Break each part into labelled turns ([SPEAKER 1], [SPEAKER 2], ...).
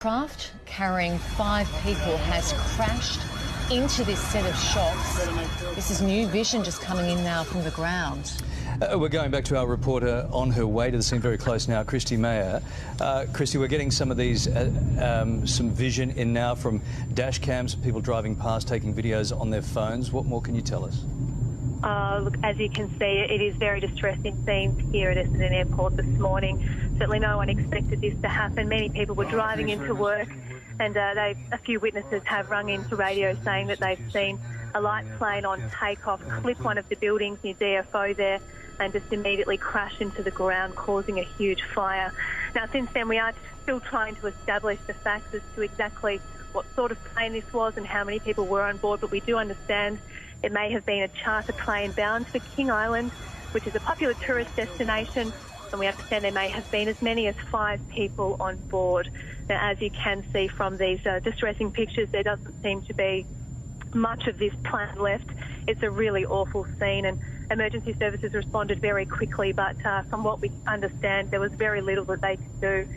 [SPEAKER 1] Craft carrying 5 people has crashed into this set of shops. This is new vision just coming in now from the ground.
[SPEAKER 2] We're going back to our reporter on her way to the scene, very close now, Christy Mayer. Christy, we're getting some of these, some vision in now from dash cams, people driving past, taking videos on their phones. What more can you tell us?
[SPEAKER 3] Look, as you can see, it is very distressing scenes here at Essendon Airport this morning. Certainly no one expected this to happen. Many people were driving into work, and a few witnesses have rung into radio saying that they've seen a light plane on takeoff clip one of the buildings near DFO there and just immediately crash into the ground, causing a huge fire. Now, since then, we are still trying to establish the facts as to exactly what sort of plane this was and how many people were on board, but we do understand it may have been a charter plane bound to King Island, which is a popular tourist destination, and we understand there may have been as many as 5 people on board. Now, as you can see from these distressing pictures, there doesn't seem to be much of this plane left. It's a really awful scene, and emergency services responded very quickly, but from what we understand, there was very little that they could do.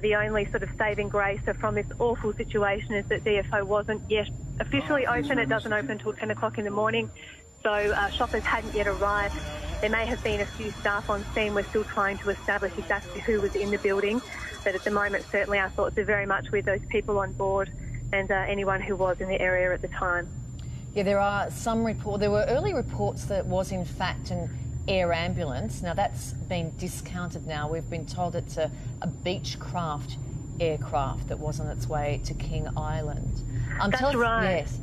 [SPEAKER 3] The only sort of saving grace from this awful situation is that DFO wasn't yet officially open. It doesn't open until 10 o'clock in the morning, so shoppers hadn't yet arrived. There may have been a few staff on scene. We're still trying to establish exactly who was in the building, but at the moment, certainly our thoughts are very much with those people on board and anyone who was in the area at the time.
[SPEAKER 1] Yeah, there are some reports. There were early reports that it was in fact an air ambulance. Now that's been discounted now. We've been told it's a Beechcraft aircraft that was on its way to King Island.
[SPEAKER 3] That's right.
[SPEAKER 1] Yes.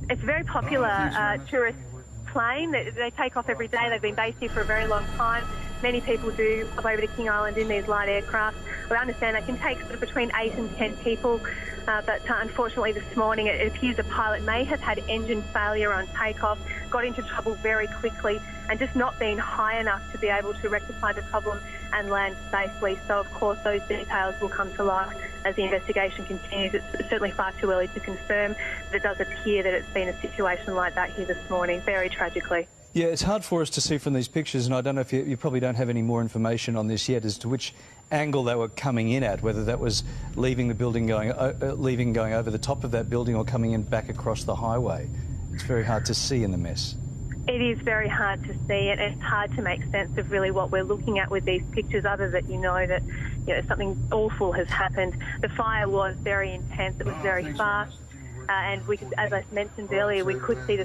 [SPEAKER 3] It's a very popular tourist plane. They take off every day. They've been based here for a very long time. Many people do come over to King Island in these light aircraft. We understand they can take sort of between 8 and 10 people, but unfortunately this morning it appears a pilot may have had engine failure on takeoff, got into trouble very quickly and just not been high enough to be able to rectify the problem and land safely. So of course those details will come to light as the investigation continues. It's certainly far too early to confirm, but it does appear that it's been a situation like that here this morning, very tragically.
[SPEAKER 2] Yeah, it's hard for us to see from these pictures, and I don't know if you probably don't have any more information on this yet as to which angle they were coming in at, whether that was leaving the building, going over the top of that building or coming in back across the highway. It's very hard to see in the mess.
[SPEAKER 3] It is very hard to see, and it's hard to make sense of really what we're looking at with these pictures, other than that something awful has happened. The fire was very intense, it was very fast, and we could, as I mentioned earlier, we could see the